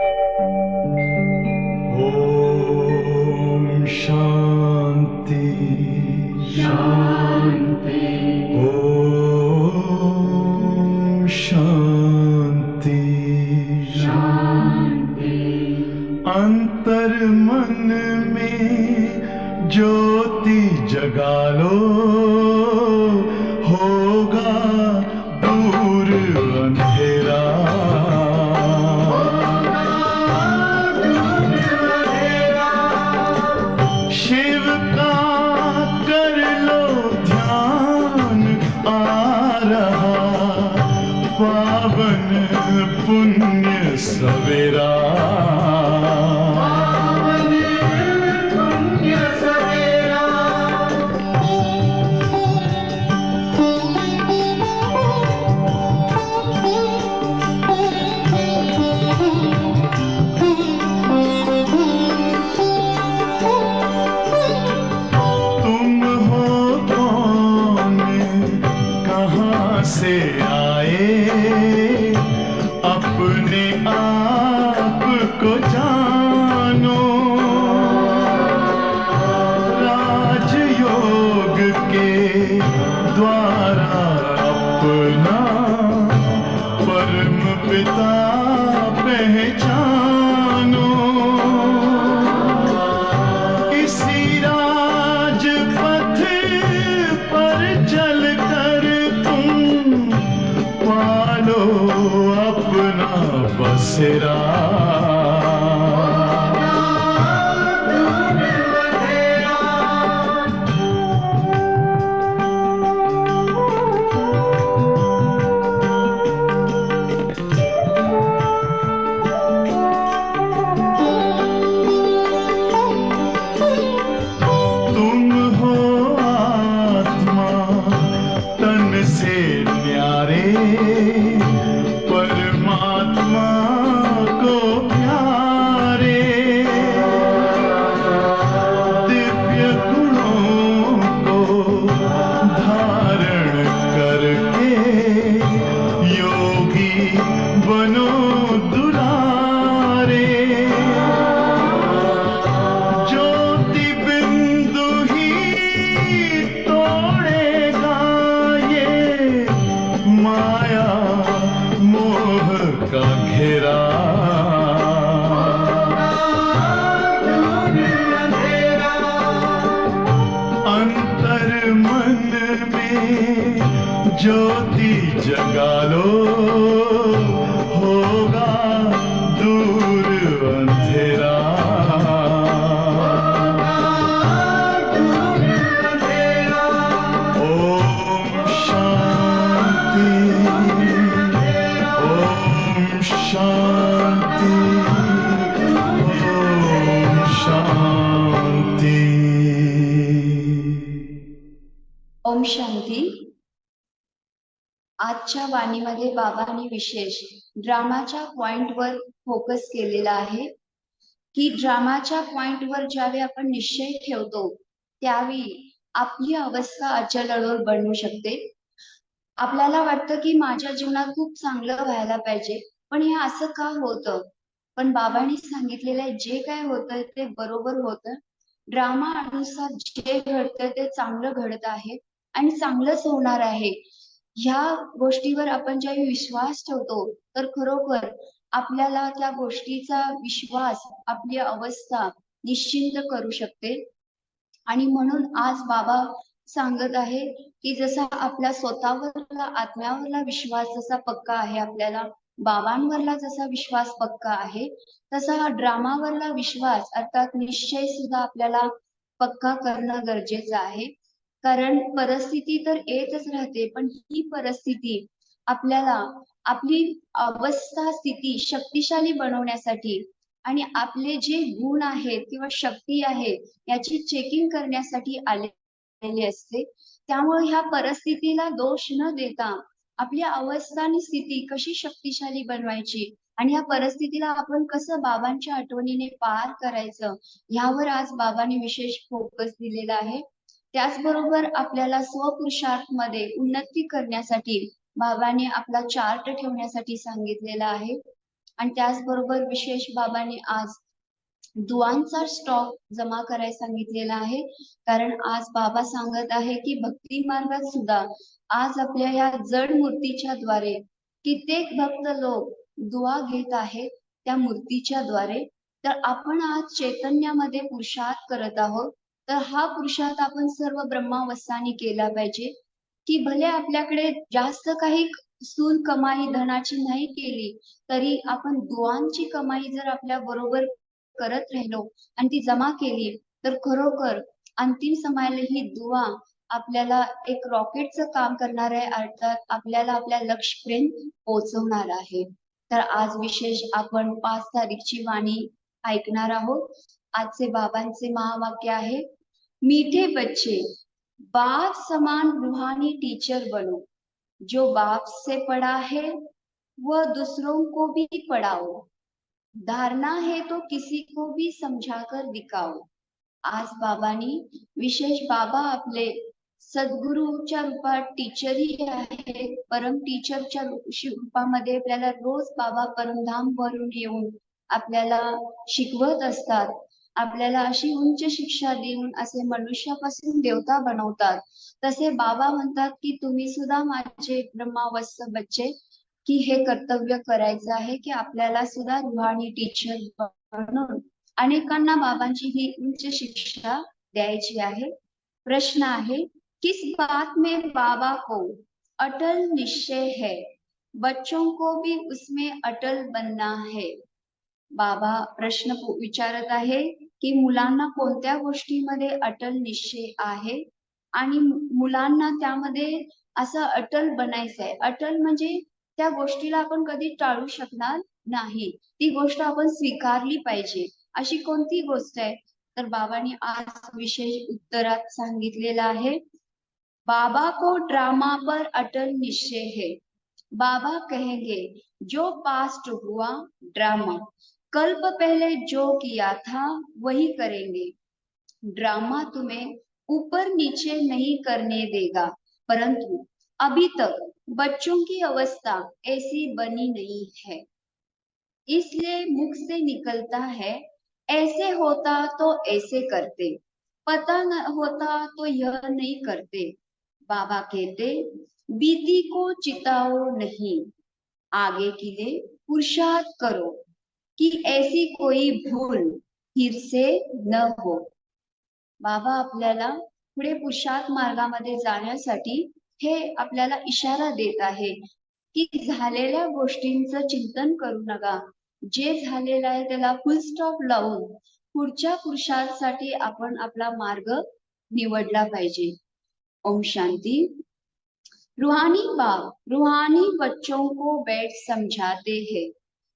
ओम शांति शांति। ओम शांति शांति। अंतर मन में ज्योति जगा लो, होगा दूर अंधेरा। शिव का कर लो ध्यान, आ रहा पावन पुण्य सवेरा। से आए अपने आप को जानो, राजयोग के द्वारा अपना परम पिता पहचानो। इसी राजपथ पर चलकर पालो अपना बसेरा। तुम हो आत्मा तन से न्यारे, परमात्मा को प्यारे। दिव्य गुणों को धारण करके योगी बनो दुलारे। ज्योति बिंदु ही तोड़ेगा ये माया मोह का घेरा। अंतर मन में ज्योति जगा लो, होगा दूर अंधेरा। ओम शांति ओम शांति ओम शांति। ओम शांती। आजच्या वाणीमध्ये बाबांनी विशेष ड्रामाच्या पॉइंटवर फोकस केलेला आहे की ड्रामाच्या पॉइंटवर ज्यावेळी आपण निश्चय ठेवतो त्यावेळी आपली अवस्था अचल बनू शकते। आपल्याला वाटतं की माझ्या जीवनात खूप चांगलं व्हायला पाहिजे, पण हे असं का होतं? पण बाबांनी सांगितलेलं आहे जे काय होतं ते बरोबर होतं। ड्रामा अनुसार जे घडतं ते चांगलं घडत आहे आणि चांगलंच होणार आहे। ह्या गोष्टीवर आपण ज्यावेळी विश्वास ठेवतो तर खरोखर आपल्याला त्या गोष्टीचा विश्वास आपली अवस्था निश्चिंत करू शकते। आणि म्हणून आज बाबा सांगत आहे की जसा आपल्या स्वतःवरला आत्म्यावरला विश्वास जसा पक्का आहे, आपल्याला बाबांवरला जसा विश्वास पक्का आहे, तसा हा ड्रामावरला विश्वास अर्थात निश्चय सुद्धा आपल्याला पक्का करणं गरजेचं आहे। कारण परिस्थिती तर येतच राहते, पण ही परिस्थिती आपल्याला आपली अवस्था स्थिती शक्तिशाली बनवण्यासाठी आणि आपले जे गुण आहेत किंवा शक्ती आहे याची चेकिंग करण्यासाठी आलेली असते। त्यामुळे ह्या परिस्थितीला दोष न देता आपली अवस्था आणि स्थिती कशी शक्तिशाली बनवायची आणि या परिस्थितीला आपण कसं बाबांच्या आठवणीने पार करायचं यावर आज बाबांनी विशेष फोकस दिलेला आहे। त्याचबरोबर आपल्याला स्वपुरुषार्थ मध्ये उन्नती करण्यासाठी बाबांनी आपला चार्ट ठेवण्यासाठी सांगितलेला आहे। आणि त्याचबरोबर विशेष बाबांनी आज दुआंचा स्टॉक जमा करायला सांगितलेला आहे, कारण आज बाबा सांगत आहे की भक्ती मार्गात सुद्धा आज आपल्या या जड मूर्तीच्या द्वारे कित्येक भक्त लोक दुआ घेत आहेत त्या मूर्तीच्या द्वारे. तर आपण आज चैतन्यामध्ये पुरुषार्थ करत आहोत, तर हा पुरुषार्थ आपण सर्व ब्रह्मावस्थांनी केला पाहिजे, की भले आपल्याकडे जास्त काही सून कमाई धनाची नाही केली, तरी आपण दुआंची कमाई जर आपल्या बरोबर करत राहिलो आणि ती जमा केली, तर खरोखर अंतिम समयाला ही दुआ आपल्याला एक रॉकेटचं काम करणार आहे, अर्थात आपल्याला आपल्या लक्ष्यपर्यंत पोहोचवणार आहे. तर आज विशेष आपण 5 तारीखची वाणी ऐकणार आहोत. आजचे बाबांचे महावाक्य आहे, मीठे बच्चे बाप समान रूहानी टीचर बनो, जो बाप से पढ़ा है वह दूसरों को भी पढ़ाओ, धारणा है तो किसी को भी समझाकर दिखाओ. आज बाबांनी विशेष बाबा आपले सद्गुरूच्या रूपात टीचरही आहे, परम टीचरच्या रूपामध्ये आपल्याला रोज बाबा परमधाम वरून येऊन आपल्याला शिकवत असतात, आपल्याला अशी उच्च शिक्षा देऊन असे मनुष्यापासून देवता बनवतात. तसे बाबा म्हणतात की तुम्ही सुद्धा माझे ब्रह्मावस्थ बच्चे, की हे कर्तव्य करायचं आहे की आपल्याला सुद्धा रूहानी टीचर बनून अनेकांना बाबांची ही उच्च शिक्षा द्यायची आहे. प्रश्न आहे, किस बात में बाबा को अटल निश्चय है, बच्चों को भी उसमें अटल बनना है. बाबा प्रश्न विचारत आहे की मुलांना कोणत्या गोष्टीमध्ये अटल निश्चय आहे आणि मुलांना त्यामध्ये असं अटल बनायचं आहे. अटल म्हणजे त्या गोष्टीला आपण कधी टाळू शकणार नाही, ती गोष्ट आपण स्वीकारली पाहिजे. अशी कोणती गोष्ट आहे? तर बाबांनी आज विशेष उत्तरात सांगितलेलं आहे, बाबा को ड्रामा पर अटल निश्चय है. बाबा कहेंगे, जो पास्ट हुआ ड्रामा, कल्प पहले जो किया था वही करेंगे. ड्रामा तुम्हें ऊपर नीचे नहीं करने देगा, परंतु अभी तक बच्चों की अवस्था ऐसी बनी नहीं है, इसलिए मुख से निकलता है, ऐसे होता तो ऐसे करते, पता न होता तो यह नहीं करते. बाबा कहते, बीती को चिताओ नहीं, आगे के लिए पुरुषार्थ करो कि ऐसी कोई भूल फिर से न हो. बाबा आपल्याला पुढे पुरुषार्थ मार्गामध्ये जाण्यासाठी हे आपल्याला इशारा देत आहे की झालेल्या गोष्टींचं चिंतन करू नका, जे झालेलं आहे त्याला फुल स्टॉप लावून पुढच्या पुरुषार्थासाठी आपण आपला मार्ग निवडला पाहिजे. ओम शांती. रूहानी बाप रूहानी बच्चों को बैठ समझाते हैं.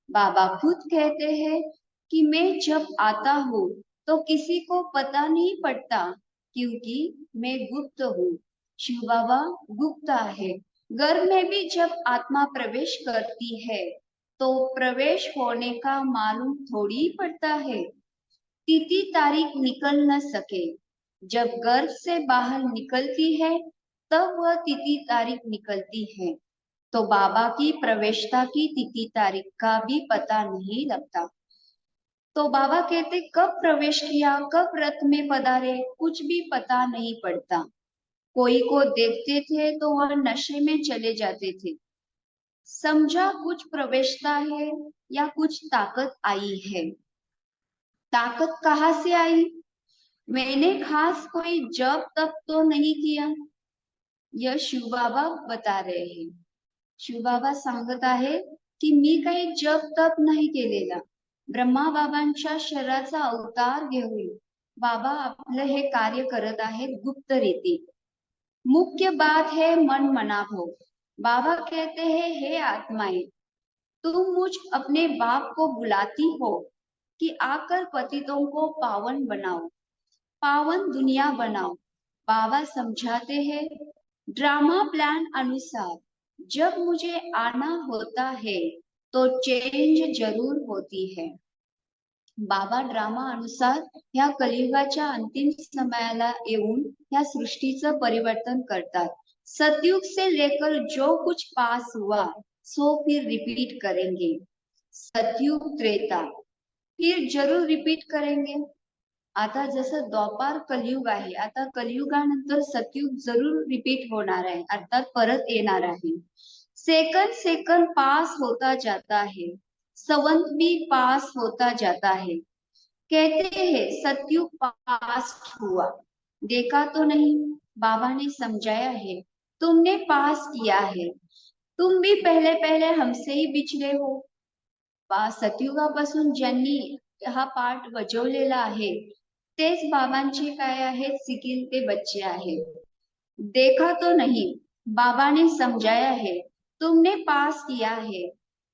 बाबा खुद कहते हैं कि मैं जब आता हूँ तो किसी को पता नहीं पड़ता, क्योंकि मैं गुप्त हूँ. शिव बाबा गुप्त है. घर में भी जब आत्मा प्रवेश करती है तो प्रवेश होने का मालूम थोड़ी पड़ता है. तिथि तारीख निकल न सके, जब घर से बाहर निकलती है तब वह तिथि तारीख निकलती है, तो बाबा की प्रवेशता की तिथि तारीख का भी पता नहीं लगता. तो बाबा कहते कब प्रवेश किया, कब रथ में पधारे, कुछ भी पता नहीं पड़ता. कोई को देखते थे तो वह नशे में चले जाते थे, समझा कुछ प्रवेशता है या कुछ ताकत आई है. ताकत कहाँ से आई? मैंने खास कोई जप तप तो नहीं किया, यह शिव बाबा बता रहे हैं. शिव बाबा सांगत आहे की मी काही जप तप नाही केलेला, ब्रह्मा बाबांच्या शरीराचा अवतार घेऊन बाबा आपलं हे कार्य करत आहेत गुप्त रीती. मुख्य बात है मन मना भाव. बाबा कहते हैं, हे आत्माएं, तुम मुझ अपने बाप को बुलाती हो कि आकर पतितों को पावन बनाओ, पावन दुनिया बनाओ. बाबा समझाते हैं, ड्रामा प्लान अनुसार जब मुझे आना होता है तो चेंज जरूर होती है. बाबा ड्रामा अनुसार ह्या कलियुगाच्या अंतिम समयाला येऊन ह्या सृष्टीचं परिवर्तन करतात. सतयुग से लेकर जो कुछ पास हुआ सो फिर रिपीट करेंगे. सतयुग, त्रेता, फिर जरूर रिपीट करेंगे. आता जसं द्वापार कलयुग आहे, आता कलयुगानंतर सतयुग जरूर रिपीट होणार आहे, अर्थात परत येणार आहे. सेकंड सेकंड पास होता जाता है, संवत भी पास होता जाता है. कहते हैं सतयुग पास हुआ, देखा तो नहीं. बाबा ने समझाया है, तुमने पास किया है. तुम भी पहले पहले हमसे ही बिछले हो. सतयुगापासून ज्यांनी हा पाठ वजवलेला आहे तेच बाबांचे काय आहेत, सिकिलते बच्चे आहेत. देखा तो नहीं, बाबा ने समझाया है, तुमने पास किया है.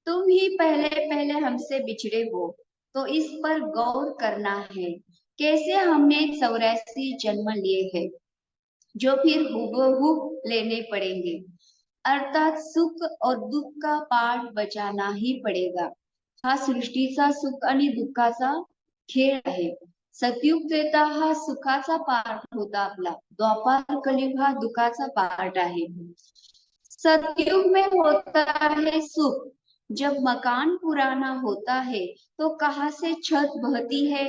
तुम ही पहले पहले हमसे बिछड़े हो, तो इस पर गौर करना है. कैसे हमने 84 जन्म लिए हैं, जो फिर हुबहू लेने पड़ेंगे. अर्थात सुख और दुःख का पाठ बजाना ही पडेगा. हा सृष्टीचा सुख आणि दुःखाचा खेळ आहे. सतयुग, त्रेता हा सुखाचा पार्ट होता आपला, द्वापार कलयुग हा दुखाचा पार्ट आहे. सतयुग में होता है सुख, जब मकान पुराना होता है तो कहाँ से छत बहती है,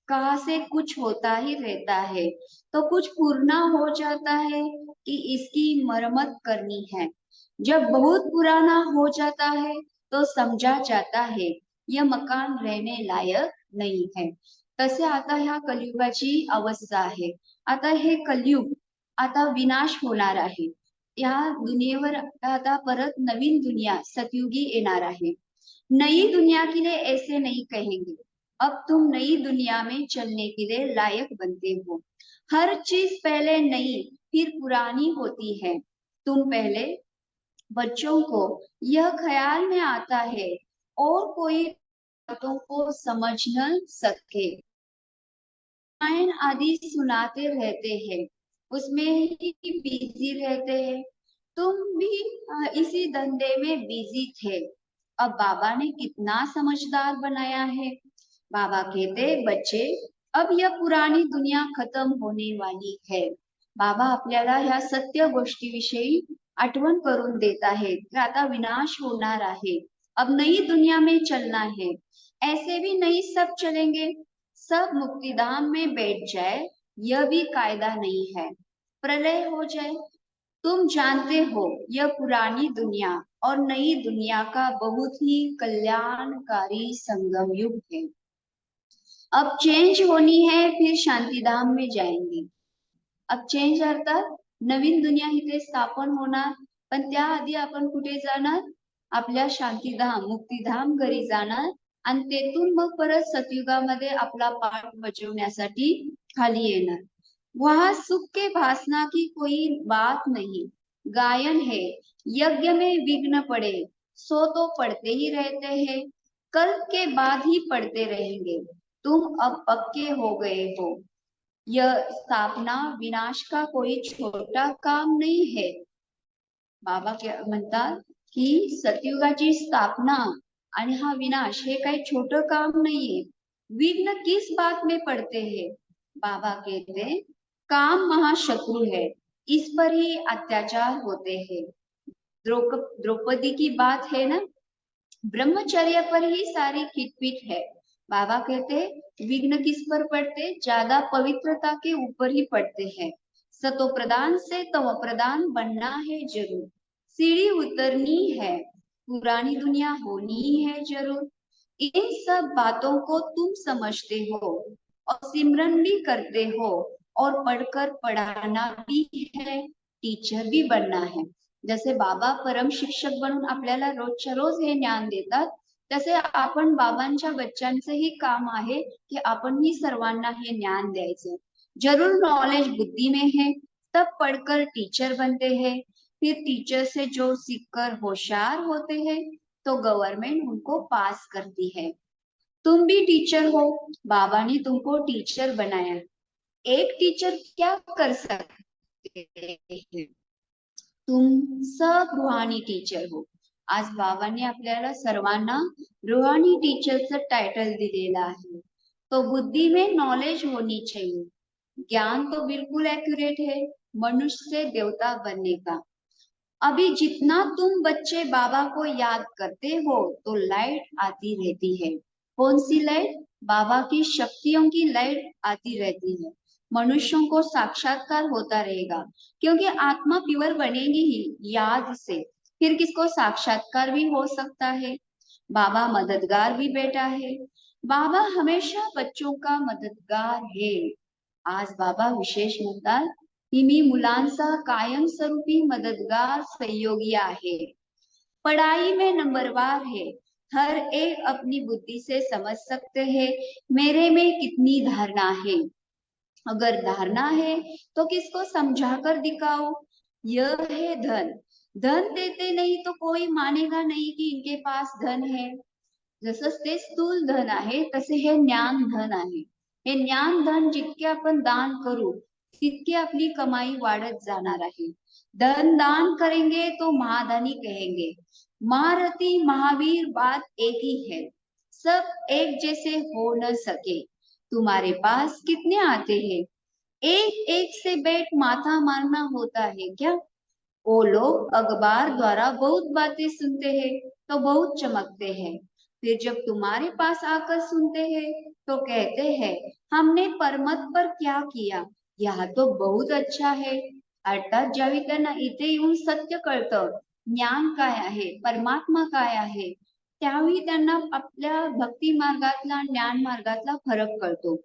कहाँ से कुछ होता ही रहता है. तो कुछ पूर्ण हो जाता है कि इसकी मरम्मत करनी है. जब बहुत पुराना हो जाता है तो समझा जाता है यह मकान रहने लायक नहीं है. तसे आता ह्या कलियुगाची अवस्था आहे. आता हे कलियुग आता विनाश होणार आहे. या दुनियेवर आता परत नवीन दुनिया सतयुगी येणार आहे. नई दुनिया के लिए ऐसे नहीं कहेंगे, अब तुम नई दुनिया में चलने के लिए लायक बनते हो. हर चीज पहले नई फिर पुरानी होती है. तुम पहले बच्चों को यह ख्याल में आता है और कोई बातों को समझ न सके, रामायण आदि सुनाते रहते हैं, उसमें ही बिजी रहते हैं. तुम भी इसी धंधे में बिजी थे. अब बाबा ने कितना समझदार बनाया है. बाबा कहते बच्चे, अब यह पुरानी दुनिया खत्म होने वाली है. बाबा आपल्याला ह्या सत्य गोष्टीविषयी आठवण करून देत आहेत. आता विनाश होणार आहे, अब नई दुनिया में चलना है. ऐसे भी नहीं सब चलेंगे, सब मुक्तिधाम में बैठ जाए, यह भी कायदा नहीं है. प्रलय हो जाए. तुम जानते हो यह पुरानी दुनिया और नई दुनिया का बहुत ही कल्याणकारी संगम युग है. अब चेंज होनी है, फिर शांतिधाम में जाएंगे. अब चेंज अर्थात नवीन दुनिया इथे स्थापन होणार, पण त्याआधी आपण कुठे जाणार, आपल्या शांतिधाम मुक्तिधाम घरी जाणार आणि तेथून मग परत सतयुगामध्ये आपला पाठ बजावण्यासाठी खाली येणार. वहां सुख के भासना की कोई बात नहीं. गायन है, यज्ञ में विघ्न पड़े सो तो पढ़ते ही रहते हैं, कल के बाद ही पढ़ते रहेंगे. तुम अब पक्के हो गए हो. यह स्थापना विनाश का कोई छोटा काम नहीं है. बाबा म्हणतात की सतयुगाची स्थापना आणि हा विनाश हे काही छोटं काम नाहीये. विघ्न किस बात में पड़ते हैं. बाबा कहते काम महाशत्रु है, इस पर ही अत्याचार होते हैं. द्रौपदी की बात है ना, ब्रह्मचर्य पर ही सारी खिटपिट है. बाबा कहते विघ्न किस पर पड़ते, ज्यादा पवित्रता के ऊपर ही पड़ते हैं. सतो प्रदान से तमो प्रदान बनना है जरूर, सीढ़ी उतरनी है, पुरानी दुनिया होनी ही है जरूर. इन सब बातों को तुम समझते हो और सिमरन भी करते हो और पढ़कर पढ़ाना भी है, टीचर भी बनना है. जसे बाबा परम शिक्षक बनून आपल्याला रोजच्या रोज हे ज्ञान देतात, तसे आपण बाबांच्या बच्चांचंही काम आहे की आपण ही सर्वांना हे ज्ञान द्यायचे. जरूर नॉलेज बुद्धि में है, तब पढ़कर टीचर बनते हैं. फिर टीचर से जो सीखकर होशियार होते हैं तो गवर्नमेंट उनको पास करती है. तुम भी टीचर हो, बाबा ने तुमको टीचर बनाया. एक टीचर क्या कर सकते हैं, तुम सब रूहानी टीचर हो. आज बाबांनी आपल्याला सर्वांना रूहानी टीचरचं टायटल दिलेलं आहे. तो बुद्धि में नॉलेज होनी चाहिए. ज्ञान तो बिल्कुल एक्यूरेट है, मनुष्य से देवता बनने का. अभी जितना तुम बच्चे बाबा को याद करते हो तो लाइट आती रहती है। कौन सी लाइट? बाबा की शक्तियों की लाइट आती रहती है। मनुष्यों को साक्षात्कार होता रहेगा, क्योंकि आत्मा प्योर बनेगी ही याद से। फिर किसको साक्षात्कार भी हो सकता है? बाबा मददगार भी बेटा है। बाबा हमेशा बच्चों का मददगार है। आज बाबा विशेष म्हणतात की मी मुलांचा कायम स्वरूपी मददगार सहयोगी आहे। पढ़ाई में नंबरवार है। हर एक अपनी बुद्धि से समझ सकते हैं मेरे में कितनी धारणा है। अगर धारणा है तो किसको समझाकर दिखाओ। यह है धन। धन देते नहीं तो कोई मानेगा नहीं कि इनके पास धन है। जसं ते स्थूल धन आहे तसे हे ज्ञान धन आहे। हे ज्ञान धन जितके आपण दान करू तितकी आपली कमाई वाढत जाणार आहे। धन दान करेंगे तो महादानी कहेंगे। महारथी महावीर बात एक ही है, सब एक जैसे हो न सके। तुम्हारे पास कितने आते हैं? एक एक से बैठ माथा मारना होता है क्या? वो लोग अखबार द्वारा बहुत बातें सुनते हैं तो बहुत चमकते हैं, फिर जब तुम्हारे पास आकर सुनते हैं तो कहते हैं हमने परमत पर क्या किया, यह तो बहुत अच्छा है। अर्थात ज्यावेळी त्यांना इथे येऊन सत्य कळतं, ज्ञान काय आहे, परमात्मा काय आहे, त्यावेळी त्यांना आपल्या भक्ती मार्गातला ज्ञान मार्गातला फरक कळतो।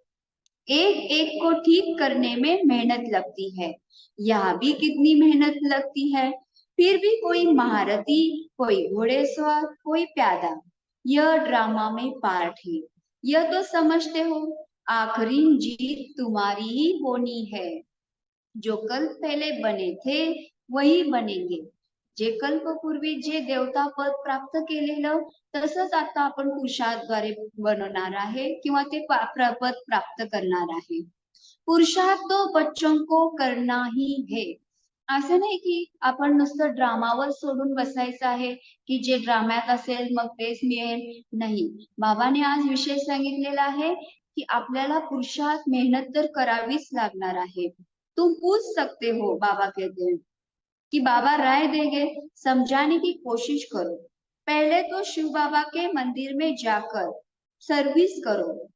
एक एक को ठीक करने में मेहनत लगती है, यहाँ भी कितनी मेहनत लगती है। फिर भी कोई महारथी, कोई घोड़ेसवार, कोई प्यादा, यह ड्रामा में पार्ट है। यह तो समझते हो आखिरी जीत तुम्हारी ही होनी है। जो कल पहले बने थे वही बनेंगे। जे कल्पपूर्वी जे देवता पद प्राप्त केलेलं तसंच आता आपण पुरुषार्थद्वारे बनवणार आहे किंवा ते पद प्राप्त करणार आहे। पुरुषार्थ तो बच्चों को करना ही है। असं नाही की आपण नुसतं ड्रामावर सोडून बसायचं आहे की जे ड्राम्यात असेल मग तेच मिळेल, नहीं। बाबाने आज विषय सांगितलेला आहे की आपल्याला पुरुषार्थ मेहनत तर करावीच लागणार आहे। तुम पूछ सकते हो, बाबा कहते हैं कि बाबा राय देंगे, समझाने की कोशिश करो। पहले तो शिव बाबा के मंदिर में जाकर सर्विस करो।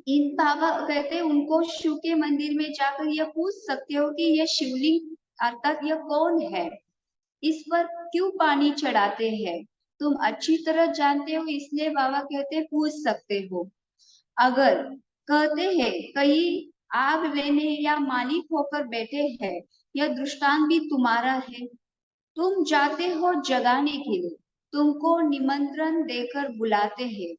इन बाबा कहते उनको शिव के मंदिर में जाकर यह पूछ सकते हो कि यह शिवलिंग अर्थात यह कौन है, इस पर क्यों पानी चढ़ाते हैं, तुम अच्छी तरह जानते हो, इसलिए बाबा कहते पूछ सकते हो। अगर कहते हैं कहीं आग लेने या मालिक होकर बैठे हैं, यह दृष्टांत भी तुम्हारा है। तुम जाते हो जगाने के लिए, तुमको निमंत्रण देकर बुलाते हैं,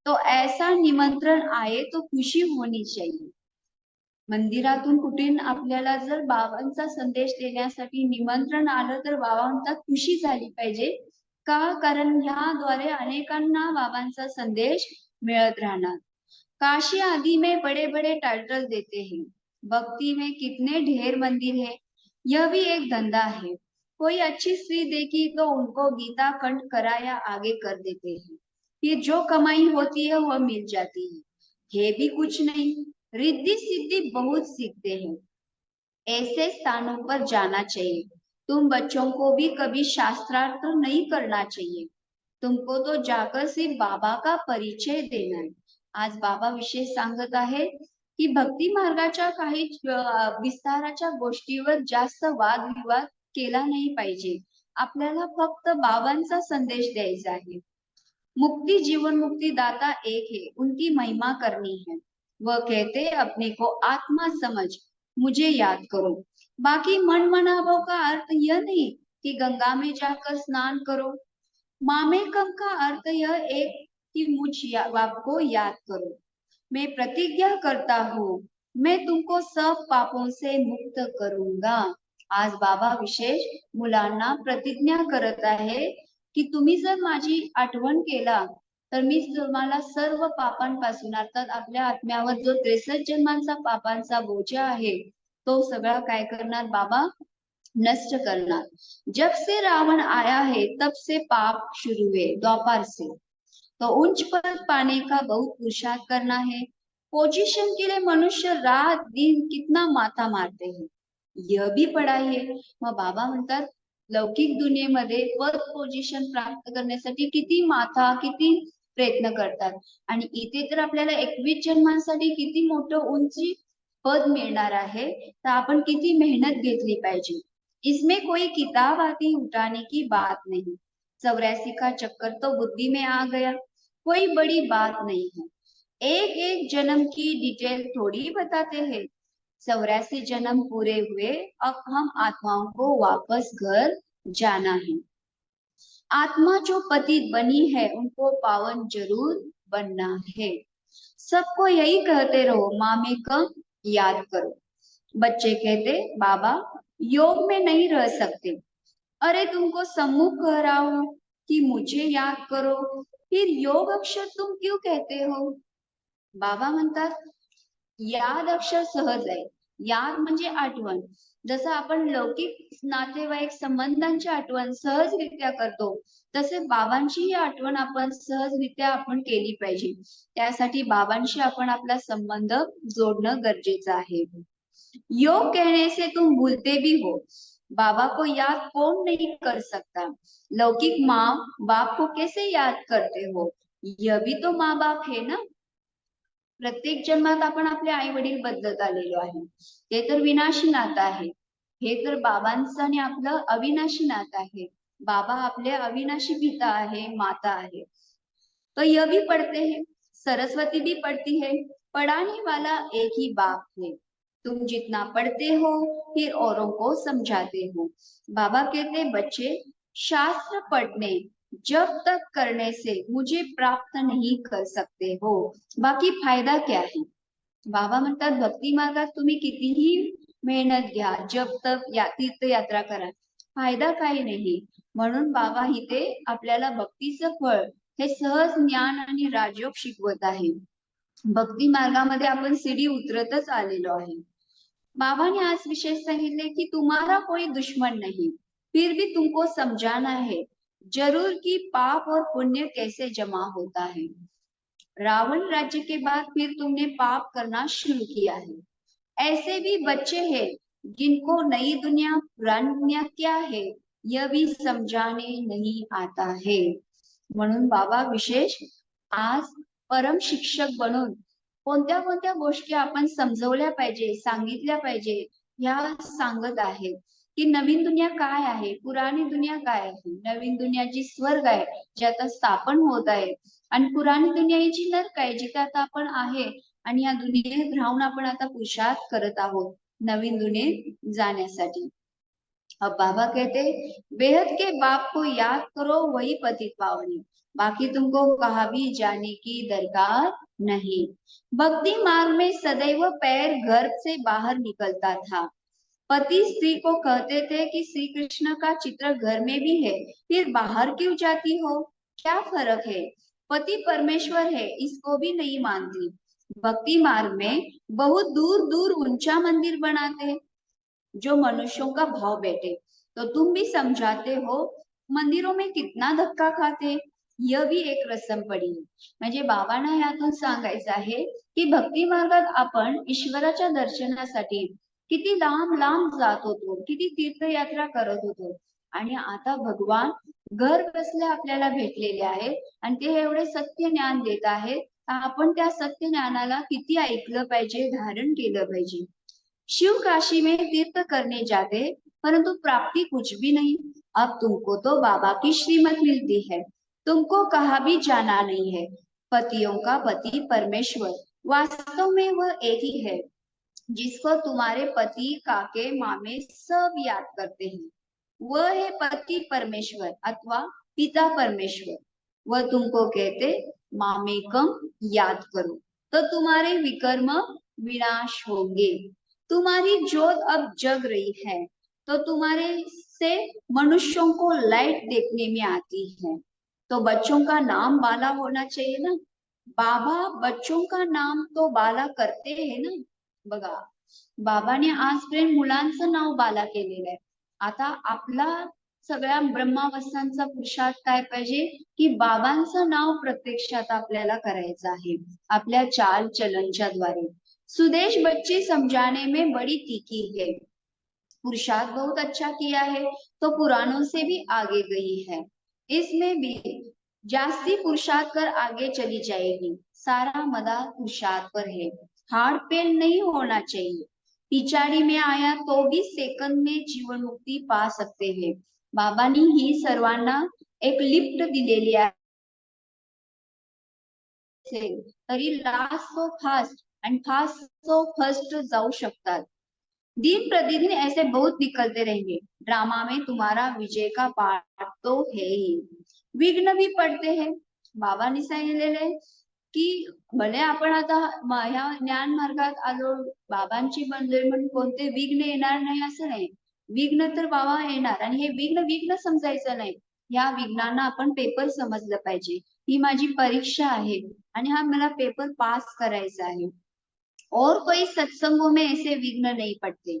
तो ऐसा निमंत्रण आए तो खुशी होनी चाहिए। मंदिरातून कुठून आपल्याला जर बाबांचा संदेश देण्यासाठी निमंत्रण आलं तर बाबा म्हणतात खुशी झाली पाहिजे का? कारण ह्याद्वारे अनेकांना बाबांचा संदेश मिळत राहणार। काशी आदि में बड़े बड़े टाइटल देते हैं, भक्ति में कितने ढेर मंदिर है, यह भी एक धंधा है। कोई अच्छी स्त्री देखी तो उनको गीता कंठ कराया आगे कर देते हैं, फिर जो कमाई होती है वह मिल जाती है। ये भी कुछ नहीं, रिद्धि सिद्धि बहुत सीखते हैं, ऐसे स्थानों पर जाना चाहिए। तुम बच्चों को भी कभी शास्त्रार्थ नहीं करना चाहिए, तुमको तो जाकर सिर्फ बाबा का परिचय देना है। आज बाबा विशेष सांगत आहे की भक्ती मार्गाच्या काही विस्ताराच्या गोष्टीवर जास्त वादविवाद केला नाही पाहिजे। आपल्याला फक्त बाबांचा संदेश द्यायचा आहे। मुक्ति जीवन मुक्ति दाता एक है, उनकी महिमा करनी है। वह कहते अपने को आत्मा समझ मुझे याद करो। बाकी मन मनावों का अर्थ यह नहीं कि गंगा में जाकर स्नान करो। मामेकम का अर्थ यह एक कि आपको याद करो। मैं प्रतिज्ञा करता हूँ मैं तुमको सब पापों से मुक्त करूंगा। आज बाबा विशेष मुलांना प्रतिज्ञा करत आहे की तुम्ही जर माझी आठवण केला तर मी तुम्हाला सर्व पापांपासून अर्थात आपल्या आत्म्यावर जो 63 जन्मांचा पापांचा बोजा आहे तो सगळा काय करणार बाबा? नष्ट करना। जब से रावण आया है तब से पाप शुरू हुए, द्वापर से। तो उच्च पद पाने का बहुत पुरुषार्थ करना है। पोजीशन के लिए मनुष्य रात दिन कितना माथा मारते हैं, यह भी पढ़ाई है। मग बाबा म्हणतात लौकिक दुनियेमध्ये पद पोझिशन प्राप्त करण्यासाठी किती माथा किती प्रयत्न करतात, आणि इथे तर आपल्याला 21 जन्मांसाठी किती मोठं उंची पद मिळणार आहे, तर आपण किती मेहनत घेतली पाहिजे। इसमें कोई किताब आती उठाने की बात नहीं, 84 का चक्कर तो बुद्धि में आ गया, कोई बड़ी बात नहीं है। एक एक जन्म की डिटेल थोड़ी बताते हैं। 84 जन्म पूरे हुए, अब हम आत्माओं को वापस घर जाना है। आत्मा जो पतित बनी है उनको पावन जरूर बनना है। सबको यही कहते रहो, माँ में कम याद करो। बच्चे कहते बाबा योग में नहीं रह सकते। अरे तुमको सम्मुख कह रहा हूं कि मुझे याद करो, फिर योग अक्षर तुम क्यों कहते हो? बाबा म्हणतात याद अक्षर सहज आहे, याद म्हणजे आठवण। जसं आपण लौकिक नातेवाईक संबंधांची आठवण सहजरित्या करतो, तसे बाबांची ही आठवण आपण सहजरित्या आपण केली पाहिजे। त्यासाठी बाबांशी आपण आपला संबंध जोडणं गरजेचं आहे। योग कहने से तुम भूलते भी हो, बाबा को याद कौन नहीं कर सकता। लौकिक माँ बाप को कैसे याद करते हो, यह भी तो माँ बाप है ना। प्रत्येक जन्मात आपण आपले आई वडील बदलत आलेलो आहे, ते तर विनाशी नातं आहे। हे तर बाबांचं आणि आपलं अविनाशी नातं आहे। बाबा आपले अविनाशी पिता आहे, माता आहे। तो यह भी पढ़ते हैं, सरस्वती भी पढ़ती है, पढ़ाने वाला एक ही बाप है। तुम जितना पढ़ते हो फिर औरों को समझाते हो। बाबा कहते बच्चे शास्त्र पढ़ने जब तक करने से मुझे प्राप्त नहीं कर सकते हो, बाकी फायदा क्या है। बाबा म्हणतात भक्ती मार्गात तुम्ही कितीही मेहनत घ्या, जप तप या तीर्थयात्रा करा, फायदा काही नाही। म्हणून बाबा इथे आपल्याला भक्तीचं फळ हे सहज ज्ञान आणि राजयोग शिकवत आहे। भक्ती मार्गामध्ये आपण सीडी उतरतच आलेलो आहे। बाबा ने आज विशेष सांगितले की तुम्हारा कोई दुश्मन नहीं, फिर भी तुमको समझाना है जरूर कि पाप और पुण्य कैसे जमा होता है। रावण राज्य के बाद फिर तुमने पाप करना शुरू किया है। ऐसे भी बच्चे हैं जिनको नई दुनिया पुरानी दुनिया क्या है यह भी समझाने नहीं आता है। म्हणून बाबा विशेष आज परम शिक्षक बनून कोणत्या कोणत्या गोष्टी आपण समजवल्या पाहिजे, सांगितल्या पाहिजे, ह्या सांगत आहेत की नवीन दुनिया काय आहे, पुराणी दुनिया काय आहे। नवीन दुनिया जी स्वर्ग आहे, जे आता स्थापन होत आहे, आणि पुराणी दुनिया ही जी नरक आहे, जिथे आता आपण आहे, आणि या दुनियेत राहून आपण आता पुरुषार्थ करत आहोत नवीन दुनियेत जाण्यासाठी। अब बाबा कहते बेहद के बाप को याद करो वही पतित पावनी, बाकी तुमको कहा भी जाने की दरकार नहीं। भक्ति मार्ग में सदैव पैर गर्भ से बाहर निकलता था। पति स्त्री को कहते थे कि श्री कृष्ण का चित्र घर में भी है, फिर बाहर क्यों जाती हो, क्या फर्क है। पति परमेश्वर है इसको भी नहीं मानती। भक्ति मार्ग में बहुत दूर दूर ऊंचा मंदिर बनाते जो मनुष्यों का भाव बैठे, तो तुम भी समझाते हो मंदिरों में कितना धक्का खाते, यह भी एक रसम पडी। म्हणजे बाबांना यातून सांगायचं आहे की भक्ती मार्गात आपण ईश्वराच्या दर्शनासाठी किती लांब लांब जात होतो, किती तीर्थयात्रा करत होतो, आणि आता भगवान घर बसल्या आपल्याला भेटलेले आहेत आणि ते एवढे सत्य ज्ञान देत आहेत। आपण त्या सत्य ज्ञानाला किती ऐकलं पाहिजे, धारण केलं पाहिजे। शिव काशी में तीर्थ करने जाते परंतु प्राप्ति कुछ भी नहीं। अब तुमको तो बाबा की श्रीमत मिलती है, तुमको कहा भी जाना नहीं है। पतियों का पति परमेश्वर वास्तव में वह एक ही है जिसको तुम्हारे पति काके मामे सब याद करते हैं। वह है पति परमेश्वर अथवा पिता परमेश्वर। वह तुमको कहते मामेकम याद करो तो तुम्हारे विकर्म विनाश होंगे। तुम्हारी ज्योत अब जग रही है तो तुम्हारे से मनुष्यों को लाइट देखने में आती है। तो बच्चों का नाम बाला होना चाहिए ना। बाबा बच्चों का नाम तो बाला करते हैं ना। बघा बाबाने आजपर्यंत मुलांचं नाव बाला केलेलं आहे। आता आपला सगळ्या ब्रह्मावस्थांचा पुरुषार्थ काय पाहिजे की बाबांचं नाव प्रत्यक्षात आपल्याला करायचं आहे आपल्या चाल चलनच्या द्वारे। सुदेश बच्चे समझाने में बड़ी तीखी है, पुरुषार्थ बहुत अच्छा किया है तो पुराणों से भी आगे गई है, इसमें भी जास्ती पुरुषार्थ कर आगे चली जाएगी। सारा मदार पुरुषार्थ पर है, हार्ट पेन नहीं होना चाहिए। पिछाड़ी में आया तो भी सेकंद में जीवन मुक्ती पा सकते हैं। बाबांनी ही सर्वांना एक लिफ्ट दिलेली आहे, तरी लास्ट तो फास्ट आणि फास्ट तो फर्स्ट जाऊ शकतात। दिन प्रतिदिन ऐसे बहुत निकलते रहेंगे, ड्रामा में तुम्हारा विजय का पार्ट तो है ही। विघ्न भी पडते हैं, बाबांनी सांगितलेले आहे की भले आपण आता ह्या ज्ञान मार्गात आलो, बाबांची बनलोय म्हणून कोणते विघ्न येणार नाही असं नाही। विघ्न तर बाबा येणार आणि हे विघ्न विघ्न समजायचं नाही, या विघ्नांना आपण पेपर समजलं पाहिजे। ही माझी परीक्षा आहे आणि हा मला पेपर पास करायचा आहे। और कोई सत्संगों में ऐसे विघ्न नहीं पड़ते,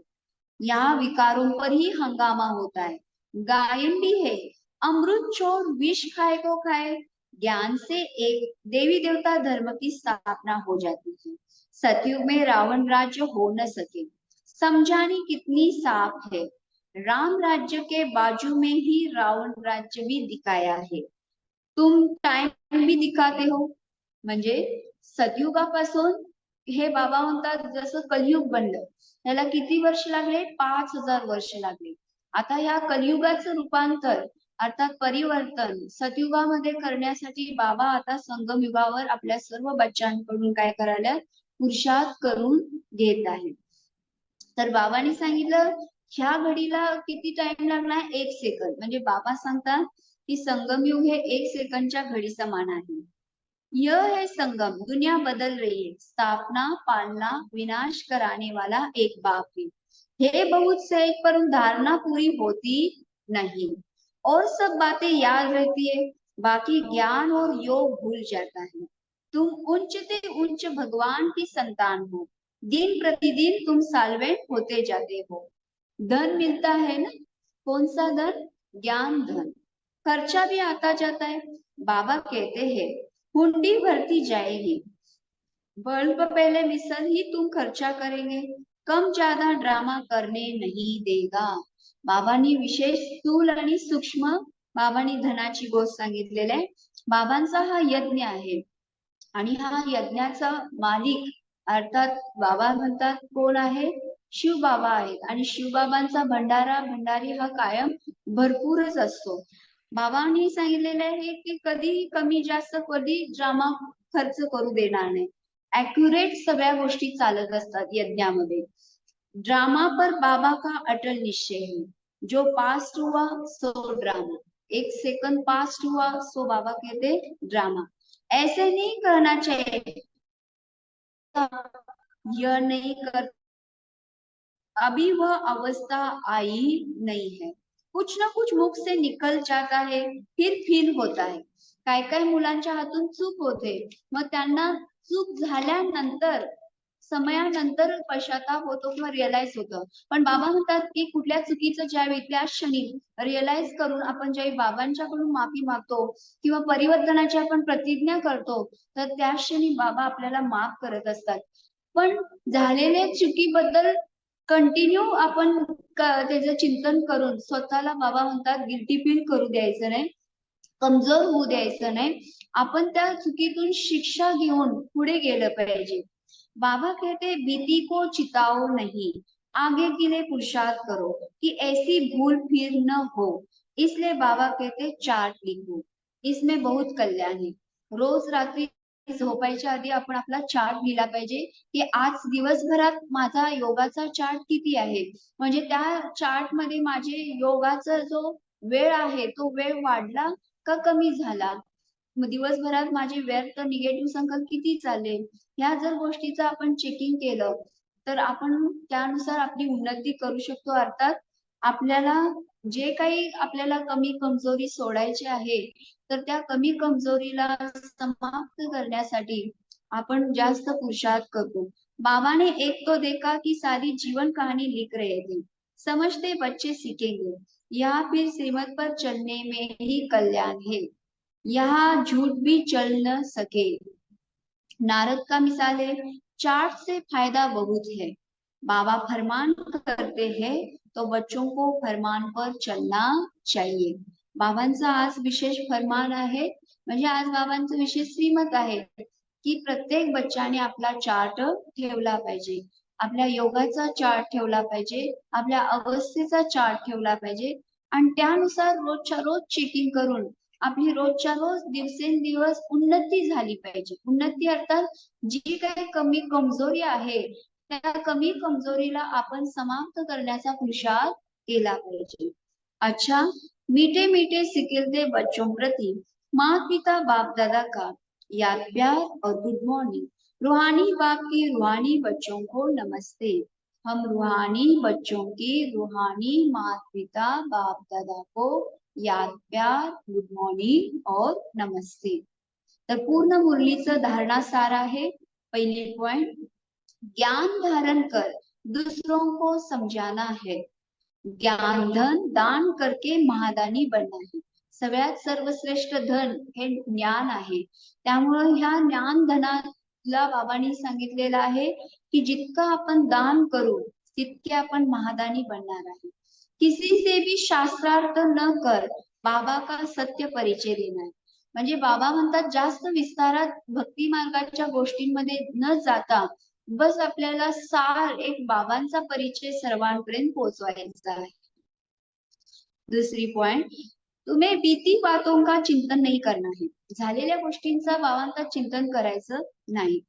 यहाँ विकारों पर ही हंगामा होता है। गायन भी है, अमृत छोड़ विष खाए को खाए, ज्ञान से एक देवी देवता धर्म की स्थापना हो जाती है। सतयुग में रावण राज्य हो न सके, समझानी कितनी साफ है। राम राज्य के बाजू में ही रावण राज्य भी दिखाया है। तुम टाइम भी दिखाते हो, म्हणजे सतयुगापासून हे बाबा म्हणतात जसं कलियुग बनलं त्याला किती वर्ष लागले, 5000 वर्ष लागले। आता ह्या कलियुगाचं रूपांतर अर्थात परिवर्तन सतयुगामध्ये करण्यासाठी बाबा आता संगम युगावर आपल्या सर्व बच्चांकडून काय करायला पुरुषार्थ करून घेत आहे। तर बाबांनी सांगितलं ह्या घडीला किती टाइम लागणार, 1 सेकंद। म्हणजे बाबा सांगतात की संगमयुग हे 1 सेकंदच्या घडी समान आहे। यह है संगम, दुनिया बदल रही है, स्थापना पालना विनाश कराने वाला एक बाप है। हे बहुत सहज पर धारणा पूरी होती नहीं और सब बातें याद रहती है, बाकी ज्ञान और योग भूल जाता है। तुम उच्च से उच्च भगवान की संतान हो, दिन प्रतिदिन तुम साल्वेंट होते जाते हो। धन मिलता है ना, कौन सा धन, ज्ञान धन, खर्चा भी आता जाता है। बाबा कहते हैं हुंडी भरती जाएगी, बल्ब पहले मिसल ही तुम खर्चा करेंगे, कम ज्यादा ड्रामा करने नहीं देगा। बाबांनी विशेष स्थूल आणि सूक्ष्म बाबांनी धनाची गोष्ट सांगितलेली आहे। बाबांचा हा यज्ञ आहे आणि हा यज्ञाचा मालिक अर्थात बाबा म्हणतात कोण आहे, शिव बाबा आहेत आणि शिवबाबांचा भंडारा भंडारी हा कायम भरपूरच असतो। बाबांनी सांगितलेले आहे की कधी कमी जास्त कधी ड्रामा खर्च करू देणार नाही, ॲक्युरेट सगळ्या गोष्टी चालत असतात यज्ञामध्ये। ड्रामा पर बाबा का अटल निश्चय है, जो पास्ट हुआ सो ड्रामा, 1 सेकंड पास्ट हुआ सो बाबा कहते ड्रामा। ऐसे नहीं करना चाहिए, यह नहीं कर, अभी वह अवस्था आई नहीं है। कुछ ना कुछ मुख से निकल जाता है फिर फील होता है। काय काय मुलांच्या हातून चूक होते, मग त्यांना चूक झाल्यानंतर समयानंतर पश्चाताप होतो किंवा रिअलाइज होतं। पण बाबा म्हणतात की कुठल्या चुकीचं ज्यावेळी त्या क्षणी रिअलाइज करून आपण ज्यावेळी बाबांच्याकडून माफी मागतो किंवा परिवर्तनाची आपण प्रतिज्ञा करतो तर त्या क्षणी बाबा आपल्याला माफ करत असतात। पण झालेल्या चुकीबद्दल कंटिन्यू आपण त्याचं चिंतन करून स्वतःला बाबा म्हणतात गिल्टी फील करू द्यायचं नाही, कमजोर होऊ द्यायचं नाही। आपण त्या चुकीतून शिक्षा घेऊन पुढे गेलं पाहिजे। बाबा कहते बीती को चिताओ नहीं, आगे के लिए पुरुषार्थ करो कि ऐसी भूल फिर न हो। इसलिए बाबा कहते चार्ट लिखो, इसमें बहुत कल्याण है। रोज रात्री झोपायच्या आधी आपण आपला चार्ट लिहिला पाहिजे की आज दिवसभरात माझा योगाचा चार्ट किती आहे, म्हणजे त्या चार्ट मध्ये माझे योगाचा जो वेळ आहे तो वेळ वाढला का कमी झाला, दिवसभरात माझे व्यर्थ निगेटिव्ह संकल्प किती चालले, ह्या जर गोष्टीचं आपण चेकिंग केलं तर आपण त्यानुसार आपली उन्नती करू शकतो। अर्थात आपल्याला जे काही आपल्याला कमी कमजोरी सोडायची आहे तर त्या कमी कमजोरीला समाप्त करण्यासाठी आपण जास्त पुरुषार्थ करतो। बाबा ने एक तो देखा कि सारी जीवन कहानी लिख रहे थे, समझते बच्चे सीखेंगे, यहाँ फिर श्रीमत पर चलने में ही कल्याण है, यहाँ झूठ भी चल न सके। नारद का मिसाल है, चार्ट से फायदा बहुत है, बाबा फरमान करते हैं तो बच्चों को फरमान पर चलना चाहिए. बाबांचा आज विशेष फरमान आहे, म्हणजे आज बाबांचं विशेष श्रीमत आहे की प्रत्येक बच्चाने आपला चार्ट ठेवला पाहिजे, आपल्या योगाचा चार्ट ठेवला पाहिजे, आपल्या अवस्थेचा चार्ट ठेवला पाहिजे आणि त्यानुसार रोजच्या रोज चेकिंग करून आपली रोजच्या रोज दिवसेंदिवस उन्नती झाली पाहिजे. उन्नती अर्थात जी काही कमी कमजोरी आहे त्या कमी कमजोरीला आपण समाप्त करण्याचा पुरुषार्थ केला पाहिजे. अच्छा, मीठे मीठे सिखिलते बच्चों प्रति माँ पिता बाप दादा का याद प्यार और गुड मॉर्निंग. रूहानी बाप की रूहानी बच्चों को नमस्ते. हम रूहानी बच्चों की रूहानी माता पिता बाप दादा को याद प्यार गुड मॉर्निंग और नमस्ते. तर पूर्ण मुरलीचं धारणा सार आहे. पहिली पॉइंट, ज्ञान धारण कर दूसरों को समझाना है. ज्ञान धन दान करके महादानी बनना है. सगळ्यात सर्वश्रेष्ठ धन हे ज्ञान आहे. त्यामुळे ह्या ज्ञान धनाला बाबांनी सांगितलेलं आहे की जितकं आपण दान करू तितके आपण महादानी बनणार आहे. किसी से भी शास्त्रार्थ न कर बाबा का सत्य परिचय देणार. म्हणजे बाबा म्हणतात जास्त विस्तारात भक्ती मार्गाच्या गोष्टींमध्ये न जाता बस आपल्याला सार एक बाबांचा परिचय सर्वांपर्यंत पोहोचवायचा आहे. दुसरी पॉइंट, तुम्हें बीती बातों का चिंतन नहीं करना है. झालेल्या गोष्टींचा बाबांचा चिंतन करायचं नाही.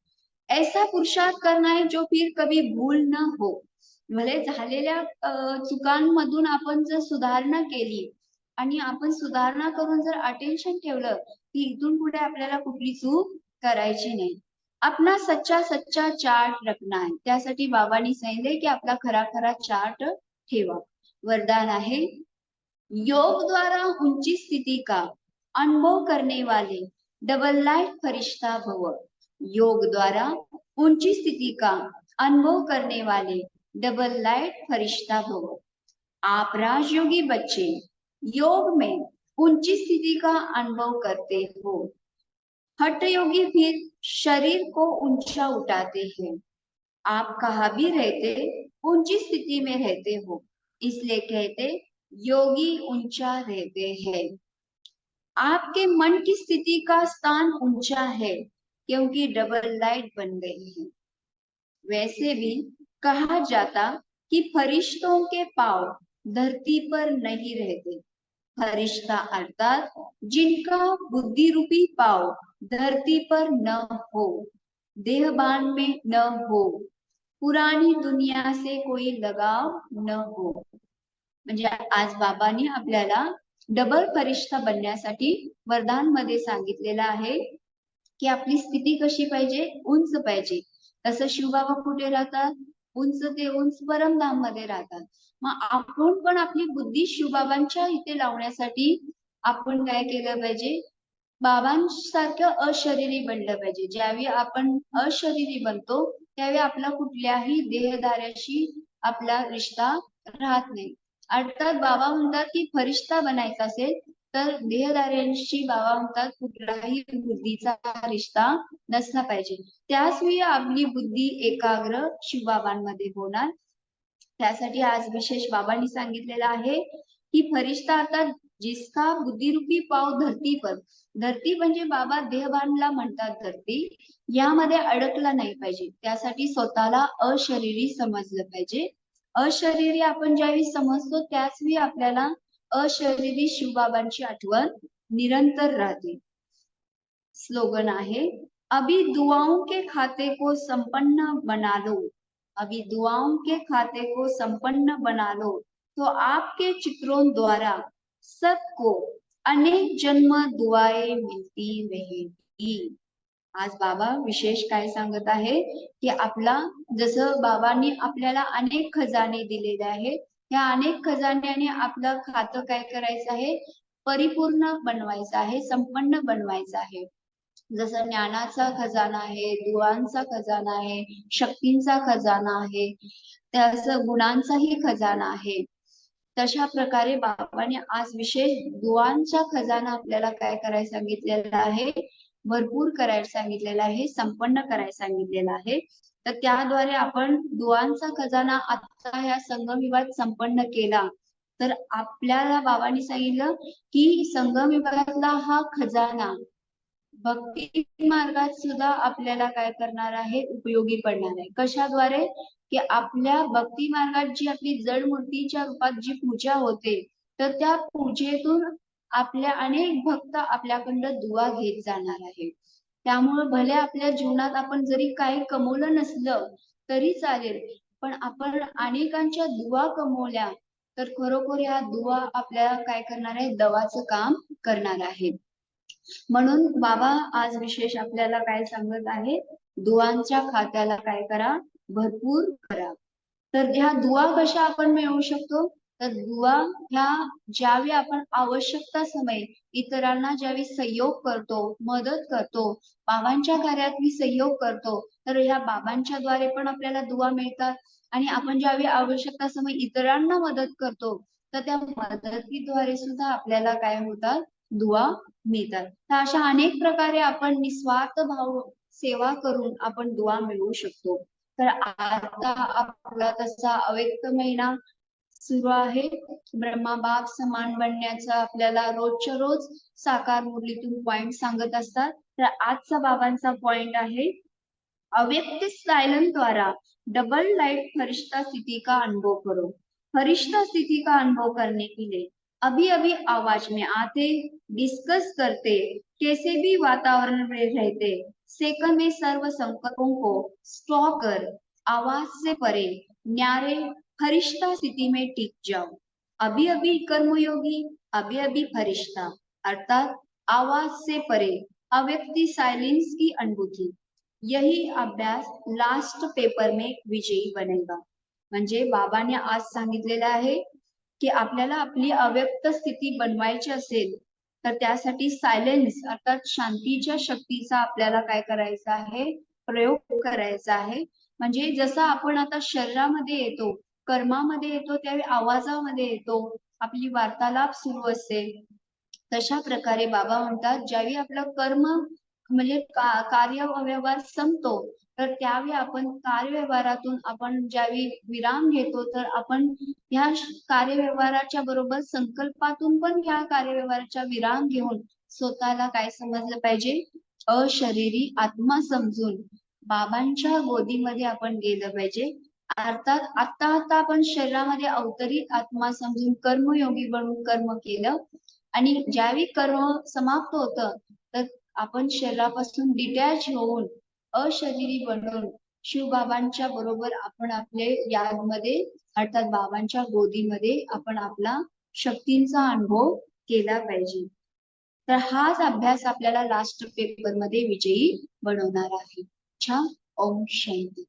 ऐसा पुरुषार्थ करना है जो फिर कभी भूल न हो. भले झालेल्या चुकांमधून आपण जर सुधारणा केली आणि आपण सुधारणा करून जर अटेन्शन ठेवलं की इथून पुढे आपल्याला कुठली चूक करायची नाही. अपना सच्चा सच्चा चार्ट रखना है. त्यासाठी बाबांनी सांगितले की आपला खरा खरा चार्ट ठेवा. वरदान आहे, योग द्वारा ऊंची स्थिति का अनुभव करने वाले डबल लाइट फरिश्ता भव. योग द्वारा ऊंची स्थिति का अनुभव करने वाले डबल लाइट फरिश्ता भव. आप राजयोगी बच्चे योग में ऊंची स्थिति का अनुभव करते हो. हठ योगी फिर शरीर को ऊंचा उठाते हैं. आप कहाँ भी रहते ऊंची स्थिति में रहते हो, इसलिए कहते योगी ऊंचा रहते हैं. आपके मन की स्थिति का स्थान ऊंचा है क्योंकि डबल लाइट बन गई है. वैसे भी कहा जाता कि फरिश्तों के पांव धरती पर नहीं रहते. फरिश्ता अर्थात जिनका बुद्धि रूपी पाव धरती पर न हो, देहबान में न हो, पुरानी दुनिया से कोई लगाव न हो. म्हणजे आज बाबांनी आपल्याला डबल फरिश्ता बनण्यासाठी वरदान मध्ये सांगितलेलं आहे की आपली स्थिती कशी पाहिजे, उंच पाहिजे. तसं शिवबाबा कुठे राहतात, उंच ते उंच परमधाम मध्ये राहतात. मग आपण पण आपली बुद्धी शिवबाबांच्या इथे लावण्यासाठी आपण काय केलं पाहिजे, बाबांसारखं अशरीरी बनलं पाहिजे. ज्यावेळी आपण अशरीरी बनतो त्यावेळी आपला कुठल्याही देहधाऱ्याशी आपला रिश्ता राहत नाही. अर्थात बाबा म्हणतात की फरिश्ता बनायचा असेल तर देहधाऱ्यांशी बाबा म्हणतात कुठलाही बुद्धीचा रिश्ता नसला पाहिजे. त्याच वेळी आपली बुद्धी एकाग्र शिवबाबांमध्ये होणार. त्यासाठी आज विशेष बाबांनी सांगितलेलं आहे की फरिश्ता अर्थात जिसका बुद्धिरूपी पाव धरती पर, धरती म्हणजे बाबा देहभानला म्हणतात धरती, यामध्ये अडकला नाही पाहिजे. त्यासाठी स्वतःला अशरीरी समजलं पाहिजे. अशरीरी आपण ज्यावेळी समजतो त्याच वेळी आपल्याला अशरीरी शिवबाबांची आठवण निरंतर राहते. स्लोगन आहे, अभी दुआओं के खाते को संपन्न बना लो. अभी दुआओं के खाते को संपन्न बना लो तो आपके चित्रों द्वारा सबको अनेक जन्म दुआएं मिलती रहेगी. आज बाबा विशेष काय सांगत आहे की आपला जसं बाबांनी आपल्याला अनेक खजाने दिलेले आहेत, या अनेक खजान्याने आपलं खातं काय करायचं आहे, परिपूर्ण बनवायचं आहे, संपन्न बनवायचं आहे. जसं ज्ञानाचा खजाना आहे, दुआंचा खजाना आहे, शक्तींचा खजाना आहे, तसं गुणांचाही खजाना आहे. तशा प्रकारे बाबाने आज विशेष दुआंचा खजाना आपल्याला काय करायला सांगितलेला आहे, भरपूर करायला सांगितलेलं आहे, संपन्न करायला सांगितलेलं आहे. तर त्याद्वारे आपण दुआंचा खजाना आता ह्या संगम युगात संपन्न केला तर आपल्याला बाबांनी सांगितलं की संगम युगातला हा खजाना भक्ती मार्गात सुद्धा आपल्याला काय करणार आहे, उपयोगी पडणार आहे. कशाद्वारे की आपल्या भक्ती मार्गात जी आपली जड मूर्तीच्या रूपात जी पूजा होते तर त्या पूजेतून आपल्या अनेक भक्त आपल्याकडं दुआ घेत जाणार आहे. त्यामुळे भले आपल्या जीवनात आपण जरी काही कमवलं नसलं तरी चालेल, पण आपण अनेकांच्या दुआ कमवल्या तर खरोखर ह्या दुआ आपल्याला काय करणार आहे, दवाचं काम करणार आहे. म्हणून बाबा आज विशेष आपल्याला काय सांगत आहे, दुआंच्या खात्याला काय करा, भरपूर करा. तर ह्या दुआ कशा आपण मिळवू शकतो, तर दुआ ह्या ज्यावेळी आपण आवश्यकता समय इतरांना ज्यावेळी सहयोग करतो, मदत करतो, बाबांच्या कार्यात मी सहयोग करतो तर ह्या बाबांच्या द्वारे पण आपल्याला दुआ मिळतात. आणि आपण ज्यावेळी आवश्यकता समय इतरांना मदत करतो तर त्या मदतीद्वारे सुद्धा आपल्याला काय होतात, दुआ मिळतात. तर अशा अनेक प्रकारे आपण निस्वार्थ भाव सेवा करून आपण दुआ मिळवू शकतो. तर आता आपला तसा अव्यक्त महिना सुरू आहे. ब्रह्मा बाप समान बनण्याचा आपल्याला रोजच्या रोज साकार मुरलीतून पॉइंट सांगत असतात. तर आजचा बाबांचा पॉइंट आहे, अव्यक्त साइलेंस द्वारा डबल लाइट फरिश्ता स्थिति का अनुभव करो। फरिश्ता स्थिति का अनुभव करने के लिए अभी अभी आवाज में आते, डिस्कस करते, कैसे भी वातावरण में रहते, सेकंड में सर्व संकटों को स्टॉप कर आवाज से परे न्यारे फरिश्ता स्थिति में टिक जाओ। अभी अभी कर्मयोगी, अभी अभी फरिश्ता, अर्थात आवाज से परे अव्यक्ति साइलेंस की अनुभूति। यही अभ्यास लास्ट पेपर में विजयी बनेगा। म्हणजे बाबांनी आज सांगितलेलं आहे की आपल्याला आपली अव्यक्त स्थिती बनवायची असेल तर त्यासाठी सायलेन्स अर्थात शांतीच्या शक्तीचा आपल्याला काय करायचा आहे, प्रयोग करायचा आहे. म्हणजे जसं आपण आता शरीरामध्ये येतो, कर्मामध्ये येतो, त्यावेळी आवाजामध्ये येतो, आपली वार्तालाप सुरू असते, तशा प्रकारे बाबा म्हणतात ज्यावेळी आपलं कर्म म्हणजे कार्य व्यवहार संपतो तर त्यावेळी आपण कार्यव्यवहारातून आपण ज्यावेळी विराम घेतो तर आपण ह्या कार्यव्यवहाराच्या बरोबर संकल्पातून पण ह्या कार्यव्यवहाराच्या विराम घेऊन स्वतःला काय समजलं पाहिजे, अशरीरी आत्मा समजून बाबांच्या गोदीमध्ये आपण गेलं पाहिजे. अर्थात आता आपण शरीरामध्ये अवतरित आत्मा समजून कर्मयोगी बनून कर्म केलं आणि ज्यावेळी कर्म समाप्त होतं तर आपण शरीरापासून डिटॅच होऊन अशरीरी बनून शिवबाबांच्या बरोबर आपण आपले यादमध्ये अर्थात बाबांच्या गोदीमध्ये आपण आपला शक्तींचा अनुभव केला पाहिजे. तर हाच अभ्यास आपल्याला लास्ट पेपर मध्ये विजयी बनवणार आहे. अच्छा, ओम शांती.